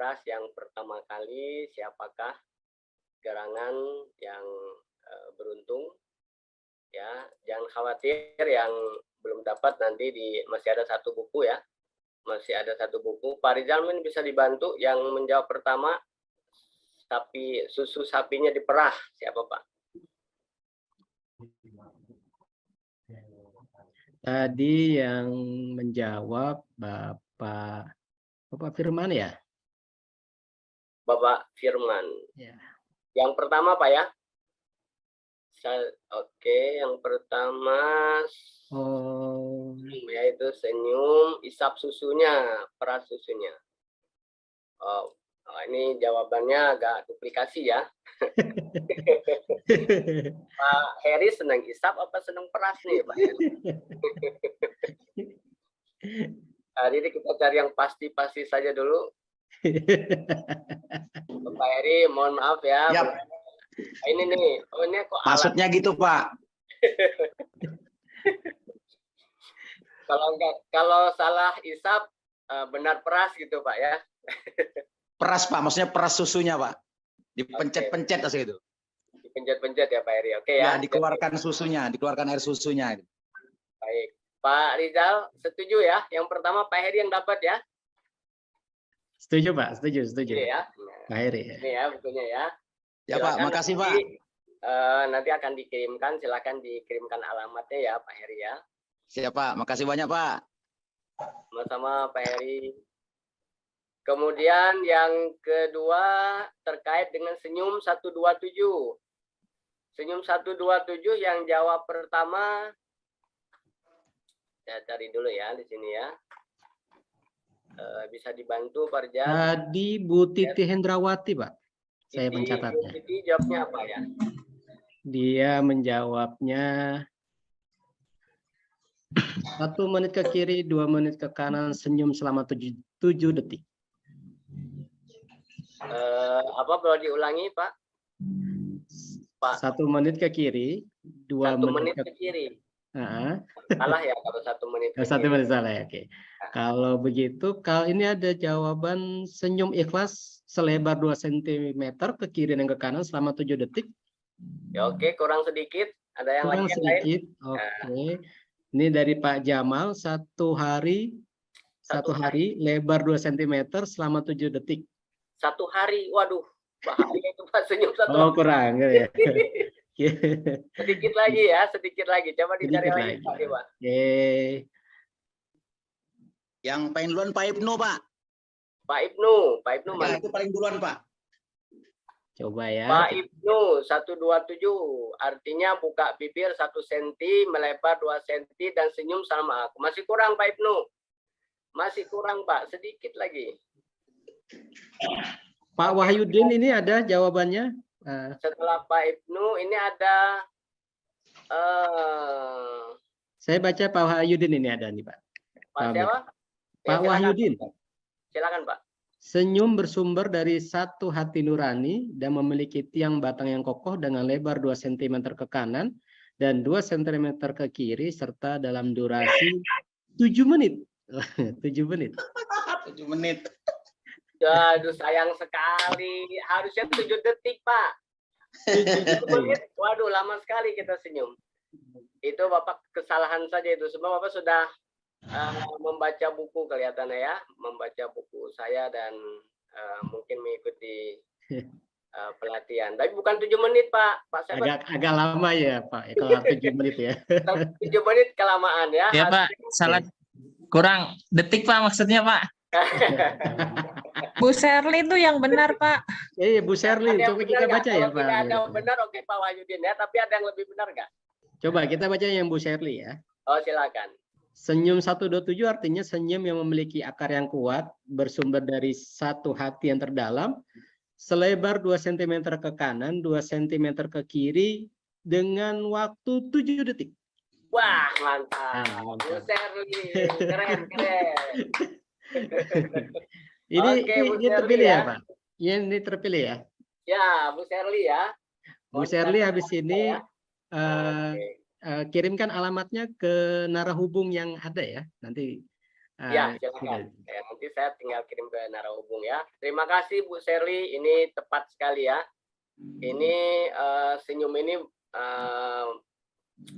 peras yang pertama kali, siapakah gerangan yang beruntung? Ya, jangan khawatir yang belum dapat nanti masih ada satu buku ya. Masih ada satu buku. Pak Rizal bisa dibantu yang menjawab pertama, tapi susu sapinya diperah. Siapa Pak? Tadi yang menjawab Bapak Firman ya? Bapak Firman. Ya. Yang pertama Pak ya? Oke, yang pertama yaitu senyum, isap susunya, peras susunya. Oh, ini jawabannya agak duplikasi ya. Pak Heri senang isap apa senang peras nih Pak? Hari ini kita cari yang pasti-pasti saja dulu. Pak Heri, mohon maaf ya. Yap. Ini nih, oh ini kok maksudnya alat gitu Pak. Kalau salah isap benar peras gitu Pak ya. Peras Pak, maksudnya peras susunya Pak. Dipencet-pencet asal itu. Dipencet-pencet ya Pak Heri. Oke ya. Dikeluarkan susunya, dikeluarkan air susunya. Baik. Pak Rizal setuju ya? Yang pertama Pak Heri yang dapat ya? Setuju Pak, setuju. Ya. Pak Heri. Ini ya bukunya ya. Ya Pak, makasih Pak. Nanti akan dikirimkan, silakan dikirimkan alamatnya ya Pak Heri ya. Siap Pak, makasih banyak Pak. Sama-sama Pak Heri. Kemudian yang kedua terkait dengan senyum 127. Senyum 127 yang jawab pertama, saya cari dulu ya di sini ya. Bisa dibantu Pak Rizal. Tadi Bu Titi Hendrawati Pak. Saya mencatatnya. Bu Titi jawabnya apa ya? Dia menjawabnya 1 menit ke kiri, 2 menit ke kanan, senyum selama 7 detik. Apa boleh diulangi Pak? 1 menit ke kiri, 2 menit ke kiri. Salah ya kalau 1 menit. 1 menit salah ya, oke. Kalau begitu, kalau ini ada jawaban senyum ikhlas selebar 2 cm ke kiri dan ke kanan selama 7 detik. Ya, oke, kurang sedikit. Ada yang kurang lagi sedikit. Oke. Ini dari Pak Jamal, satu hari lebar 2 cm selama 7 detik. 1 hari, waduh, bahaya itu Pak senyum 1 hari. Kurang ya. Sedikit lagi. Coba dicari lagi Pak Dewa. Yang paling duluan Pak Ibnu Pak. Pak Ibnu Ya, itu paling duluan Pak. Coba ya. Pak Ibnu 127 artinya buka bibir 1 cm, melebar 2 cm dan senyum sama aku. Masih kurang Pak Ibnu. Masih kurang Pak, sedikit lagi. Pak Wahyudin ini ada jawabannya. Setelah Pak Ibnu ini ada saya baca Pak Wahyudin ini ada nih Pak. Pak siapa? Pak Wahyudin. Silakan Pak. Senyum bersumber dari satu hati nurani dan memiliki tiang batang yang kokoh dengan lebar 2 cm ke kanan dan 2 cm ke kiri serta dalam durasi 7 menit. 7 menit. 7 menit. Aduh sayang sekali. Harusnya 7 detik Pak. 7 menit. Waduh lama sekali kita senyum. Itu Bapak kesalahan saja itu. Semua Bapak sudah membaca buku kelihatannya ya. Membaca buku saya dan mungkin mengikuti pelatihan. Tapi bukan 7 menit Pak. Agak lama ya Pak. Kalau 7 menit ya. 7 menit kelamaan ya. Ya Pak, salah. Kurang detik Pak maksudnya Pak. Bu Sherly itu yang benar Pak. Iya Bu Sherly, coba kita baca ya Pak. Tidak ada yang benar, oke Pak Wahyudin ya. Tapi ada yang lebih benar nggak? Coba kita baca yang Bu Sherly ya. Oh silakan. Senyum 127 artinya senyum yang memiliki akar yang kuat, bersumber dari satu hati yang terdalam, selebar 2 cm ke kanan, 2 cm ke kiri, dengan waktu 7 detik. Wah mantap. Bu Sherly, keren. Ini terpilih ya Pak? Ini terpilih ya? Ya, Bu Sherly ya. Bu Sherly habis ini kirimkan alamatnya ke narahubung yang ada ya. Nanti Ya, silakan. sudah. Ya, nanti saya tinggal kirim ke narahubung ya. Terima kasih Bu Sherly, ini tepat sekali ya. Ini senyum ini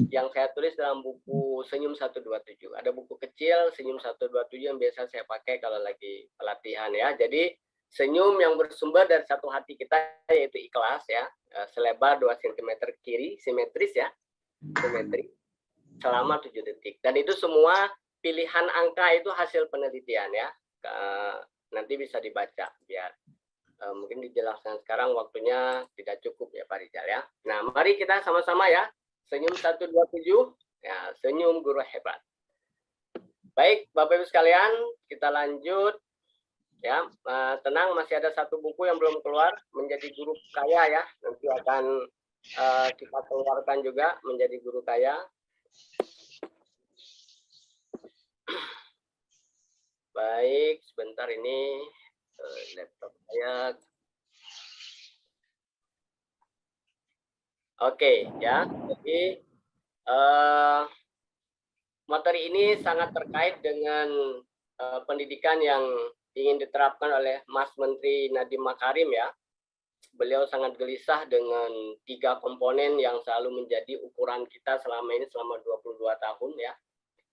yang saya tulis dalam buku Senyum 127. Ada buku kecil Senyum 127 yang biasa saya pakai kalau lagi pelatihan ya. Jadi senyum yang bersumber dari satu hati kita yaitu ikhlas ya. Selebar 2 cm kiri, simetris ya. Simetris selama 7 detik. Dan itu semua pilihan angka itu hasil penelitian ya. Nanti bisa dibaca biar mungkin dijelaskan sekarang waktunya tidak cukup ya Pak Rizal ya. Nah, mari kita sama-sama ya. Senyum 127 ya, senyum guru hebat. Baik, Bapak Ibu sekalian, kita lanjut ya. Tenang, masih ada satu buku yang belum keluar, Menjadi Guru Kaya ya. Nanti akan kita keluarkan juga Menjadi Guru Kaya. Baik, sebentar ini laptop saya. Oke, ya. Jadi materi ini sangat terkait dengan pendidikan yang ingin diterapkan oleh Mas Menteri Nadiem Makarim ya. Beliau sangat gelisah dengan 3 komponen yang selalu menjadi ukuran kita selama ini selama 22 tahun ya.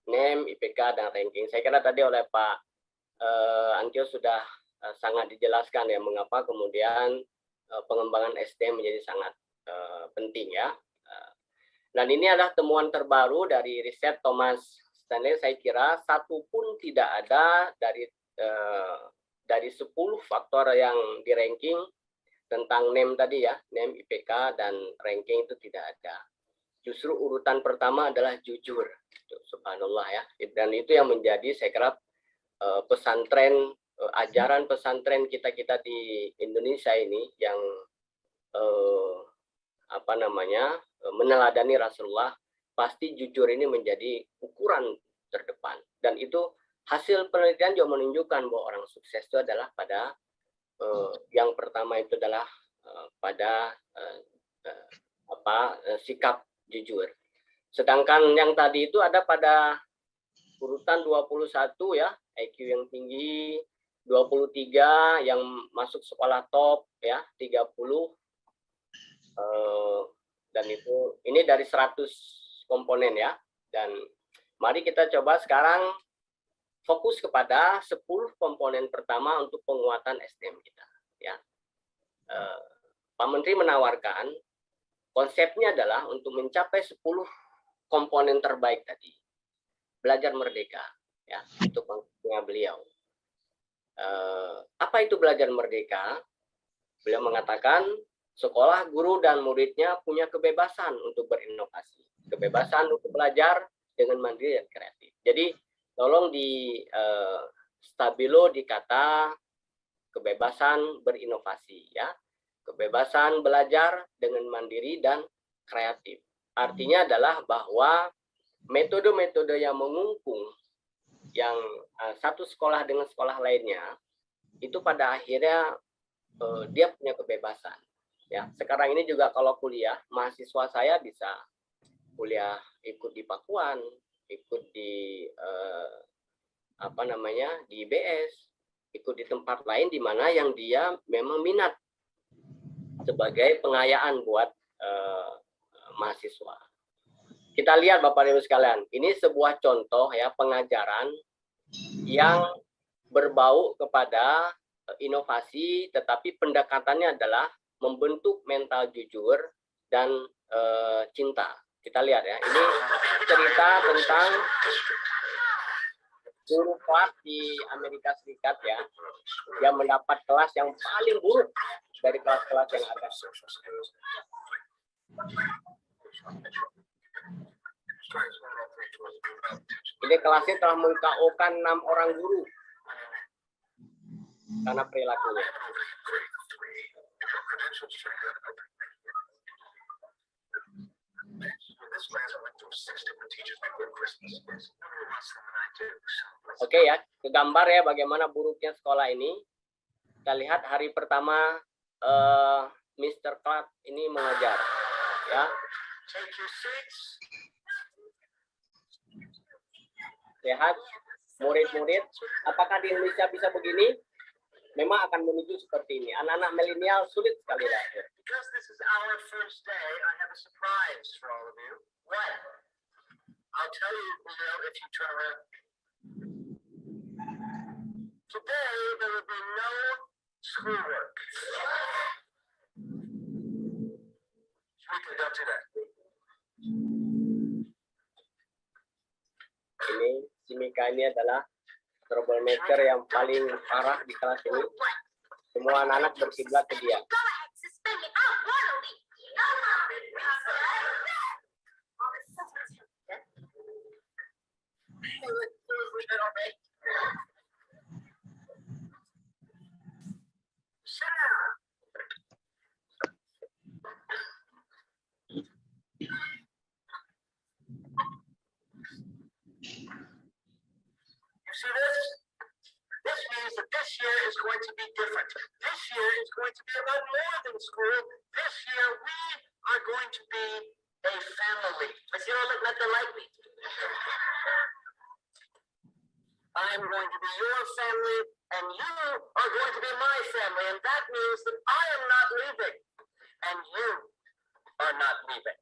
NEM, IPK, dan ranking. Saya kira tadi oleh Pak Antio sudah sangat dijelaskan ya mengapa kemudian pengembangan SDM menjadi sangat penting ya. Dan ini adalah temuan terbaru dari riset Thomas Stanley. Saya kira satu pun tidak ada dari 10 faktor yang di ranking tentang NEM tadi ya, NEM, IPK, dan ranking itu tidak ada. Justru urutan pertama adalah jujur. Subhanallah ya. Dan itu yang menjadi saya kira pesantren, ajaran pesantren kita di Indonesia ini yang meneladani Rasulullah, pasti jujur ini menjadi ukuran terdepan. Dan itu hasil penelitian juga menunjukkan bahwa orang sukses itu adalah pada yang pertama itu adalah pada sikap jujur. Sedangkan yang tadi itu ada pada urutan 21 ya, IQ yang tinggi, 23 yang masuk sekolah top ya, 30 dan itu ini dari 100 komponen ya. Dan mari kita coba sekarang fokus kepada 10 komponen pertama untuk penguatan SDM kita ya. Pak Menteri menawarkan konsepnya adalah untuk mencapai 10 komponen terbaik tadi. Belajar merdeka ya, itu konsepnya beliau. Apa itu belajar merdeka? Beliau mengatakan sekolah, guru, dan muridnya punya kebebasan untuk berinovasi. Kebebasan untuk belajar dengan mandiri dan kreatif. Jadi, tolong di stabilo dikata kebebasan berinovasi ya. Kebebasan belajar dengan mandiri dan kreatif. Artinya adalah bahwa metode-metode yang mengungkung yang satu sekolah dengan sekolah lainnya, itu pada akhirnya dia punya kebebasan. Ya, sekarang ini juga kalau kuliah, mahasiswa saya bisa kuliah ikut di Pakuan, ikut di di IBS, ikut di tempat lain di mana yang dia memang minat sebagai pengayaan buat mahasiswa. Kita lihat Bapak Ibu sekalian, ini sebuah contoh ya pengajaran yang berbau kepada inovasi, tetapi pendekatannya adalah membentuk mental jujur dan cinta. Kita lihat ya, ini cerita tentang guru kelas di Amerika Serikat ya, yang mendapat kelas yang paling buruk dari kelas-kelas yang ada. Ini kelasnya telah meng-KO-kan 6 orang guru karena perilakunya. Oke ya, ke gambar ya bagaimana buruknya sekolah ini. Kita lihat hari pertama Mr. Clark ini mengajar ya. Lihat murid-murid, apakah di Indonesia bisa begini? Memang akan menuju seperti ini. Anak-anak milenial sulit sekali belajar. Because this is our first day, I have a surprise for all of you. What? I'll tell you below if you turn around. Today, there will be no schoolwork. Shmika, don't do that. Ini si Mika ini adalah troublemaker yang paling parah di kelas ini. Semua anak-anak berkiblat ke dia. Go ahead, suspend me. I want to leave. Sit down. You see this? This means that this year is going to be different. This year is going to be about more than school. This year we are going to be a family. But you don't let the light be. I'm going to be your family, and you are going to be my family, and that means that I am not leaving, and you are not leaving.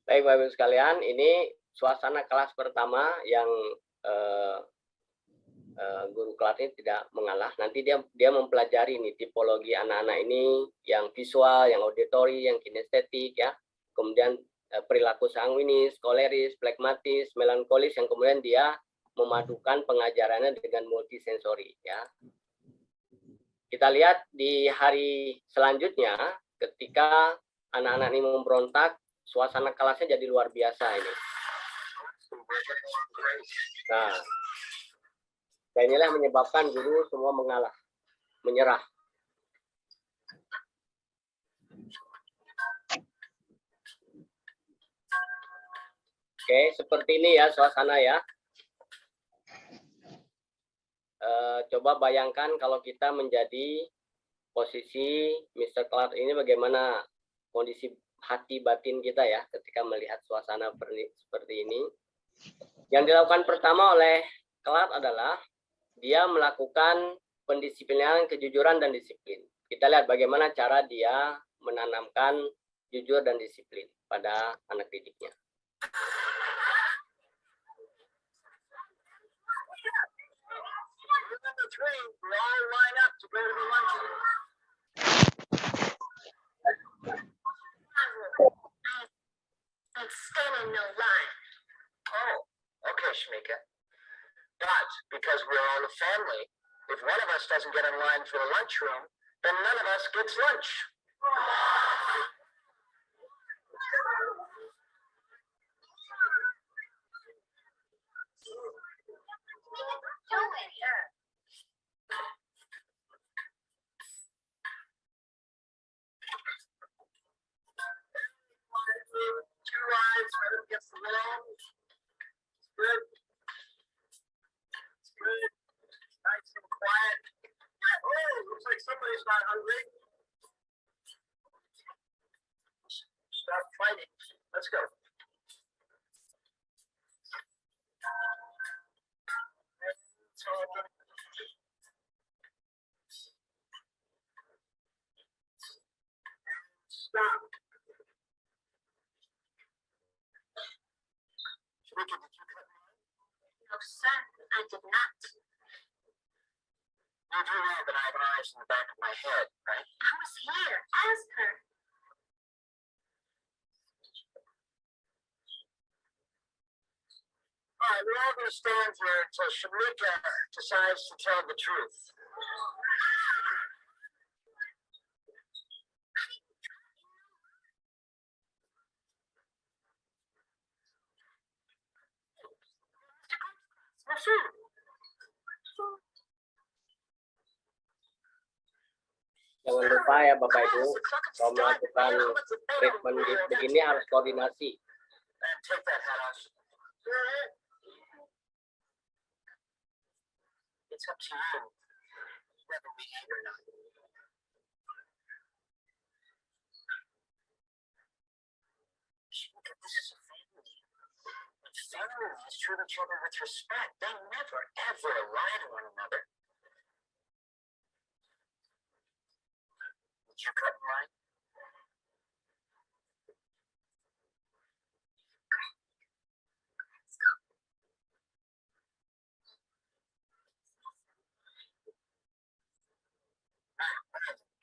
Baik Bapak Ibu sekalian, ini suasana kelas pertama yang guru kelas ini tidak mengalah. Nanti dia mempelajari nih tipologi anak-anak ini yang visual, yang auditory, yang kinestetik ya. Kemudian perilaku sanguinis, koleris, flegmatis, melankolis yang kemudian dia memadukan pengajarannya dengan multisensori ya. Kita lihat di hari selanjutnya ketika anak-anak ini memberontak, suasana kelasnya jadi luar biasa ini. Nah, dan inilah yang menyebabkan guru semua mengalah, menyerah. Oke, seperti ini ya suasana ya. Coba bayangkan kalau kita menjadi posisi Mr. Clark ini, bagaimana kondisi hati batin kita ya ketika melihat suasana seperti ini. Yang dilakukan pertama oleh Clark adalah dia melakukan pendisiplinan, kejujuran dan disiplin. Kita lihat bagaimana cara dia menanamkan jujur dan disiplin pada anak didiknya. And stand in no line. Oh, okay, Shmika. But because we're all a family, if one of us doesn't get in line for the lunchroom, then none of us gets lunch. Two lines right up against the wall. Good. Good. Nice and quiet. Oh, looks like somebody's not hungry. Stop fighting. Let's go. Stop. Shmika, did you cut me? No, sir, I did not. You do know that I have eyes in the back of my head, right? I was here. Ask her. All right, we're all going to stand here until Shmika decides to tell the truth. Jangan lupa ya Bapak Ibu, kalau melakukan treatment begini harus koordinasi. And take that hat off. It's up to you whether we eat or not. This is a family. And families treat each other with respect. They never, ever lie to one another. Would you cut in line?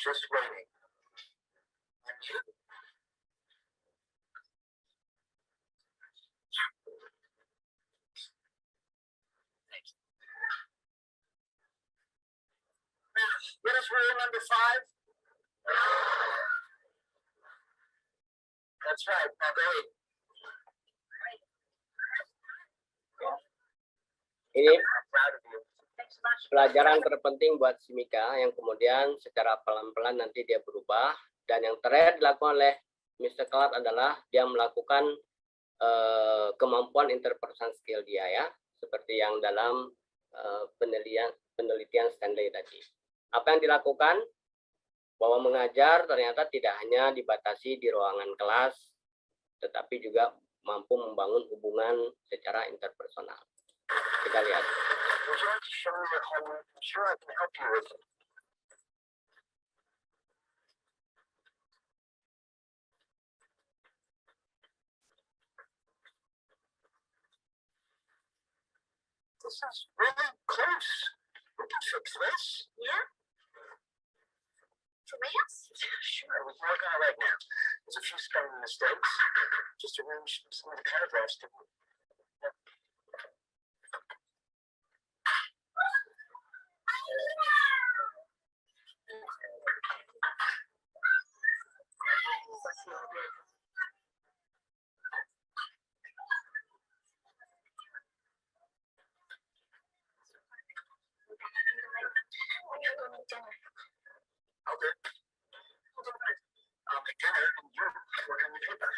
Just waiting. And you? Thank you. What is rule number 5? That's right. Now go ahead. Ini I'm proud of you. pelajaran terpenting buat si Mika yang kemudian secara pelan-pelan nanti dia berubah. Dan yang terakhir dilakukan oleh Mr. Clark adalah dia melakukan kemampuan interpersonal skill dia ya, seperti yang dalam penelitian Stanley tadi. Apa yang dilakukan? Bahwa mengajar ternyata tidak hanya dibatasi di ruangan kelas, tetapi juga mampu membangun hubungan secara interpersonal. Kita lihat. Would you like to show me your homework? I'm sure I can help you with it. This is really close. We can fix this. Yeah? For reals? Sure, we can work on it right now. There's a few spelling mistakes. Just arrange some of the paragraphs to Okay. I'll make dinner and you work on the paper.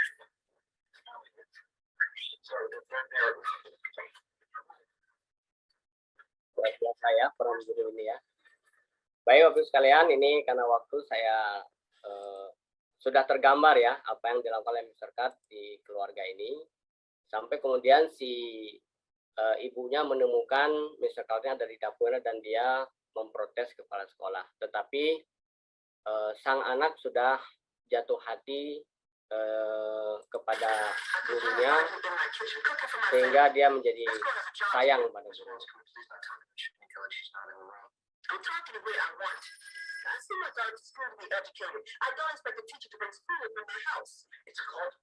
So, Baiklah saya peran guru ini ya. Baik Bapak sekalian, ini karena waktu saya sudah tergambar ya apa yang dilakukan oleh Mr. Kat di keluarga ini. Sampai kemudian si ibunya menemukan Mr. Katnya ada di dapur dan dia memprotes kepala sekolah. Tetapi sang anak sudah jatuh hati kepada gurunya sehingga dia menjadi sayang pada gurunya. I'm talking the way I want. I send my daughter to school to be educated. I don't expect a teacher to bring food from their house. It's called.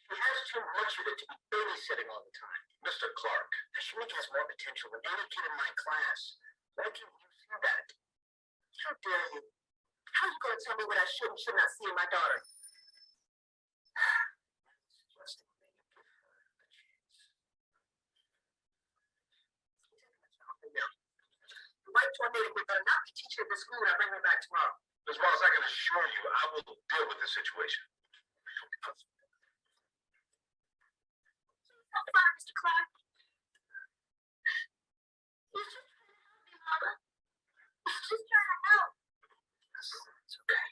She has too much of it to be babysitting all the time. Mr. Clark, Shamika has more potential than any kid in my class. Why can't you see that? How dare you? How are you going to tell me what I should and should not see in my daughter? White tornado, we're going to not be teaching at the school when I bring her back tomorrow. As well as I can assure you, I will deal with the situation. Mr. Clark. He's just trying to help me, Mama. He's just trying to help. It's okay.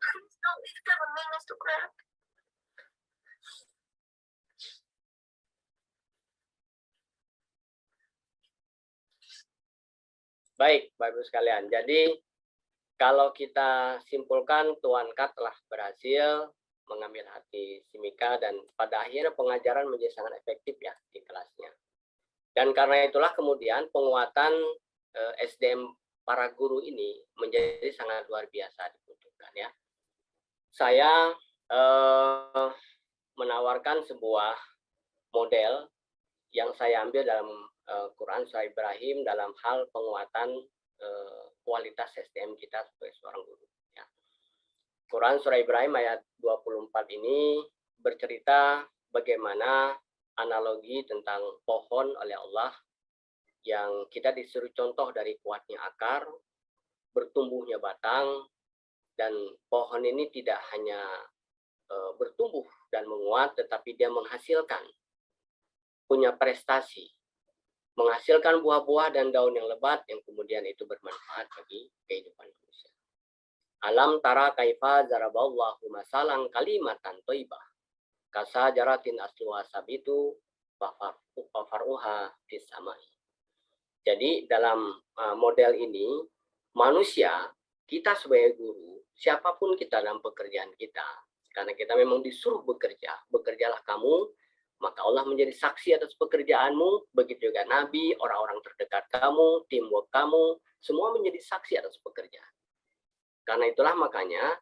Please don't leave them with me, Mr. Clark. Baik, Bapak Ibu sekalian. Jadi kalau kita simpulkan Tuan Kat telah berhasil mengambil hati si Mika dan pada akhirnya pengajaran menjadi sangat efektif ya di kelasnya. Dan karena itulah kemudian penguatan SDM para guru ini menjadi sangat luar biasa dibutuhkan ya. Saya menawarkan sebuah model yang saya ambil dalam Quran Surah Ibrahim dalam hal penguatan kualitas SDM kita sebagai seorang guru. Ya. Quran Surah Ibrahim ayat 24 ini bercerita bagaimana analogi tentang pohon oleh Allah yang kita disuruh contoh dari kuatnya akar, bertumbuhnya batang, dan pohon ini tidak hanya bertumbuh dan menguat, tetapi dia menghasilkan, punya prestasi, menghasilkan buah-buah dan daun yang lebat yang kemudian itu bermanfaat bagi kehidupan manusia. Alam tara kaifa zaraballahu masalan kalimatan thayyibah kasajaratin asluha sabitu wa faruha fis samai. Jadi dalam model ini manusia, kita sebagai guru, siapapun kita dalam pekerjaan kita, karena kita memang disuruh bekerja, bekerjalah kamu, maka Allah menjadi saksi atas pekerjaanmu, begitu juga Nabi, orang-orang terdekat kamu, teamwork kamu, semua menjadi saksi atas pekerjaan. Karena itulah makanya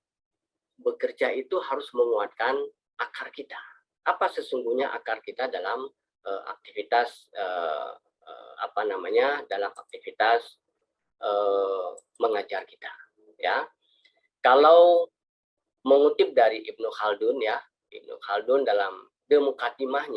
bekerja itu harus menguatkan akar kita. Apa sesungguhnya akar kita dalam aktivitas dalam aktivitas mengajar kita, ya. Kalau mengutip dari Ibnu Khaldun, ya, Ibnu Khaldun dalam De Muqaddimahnya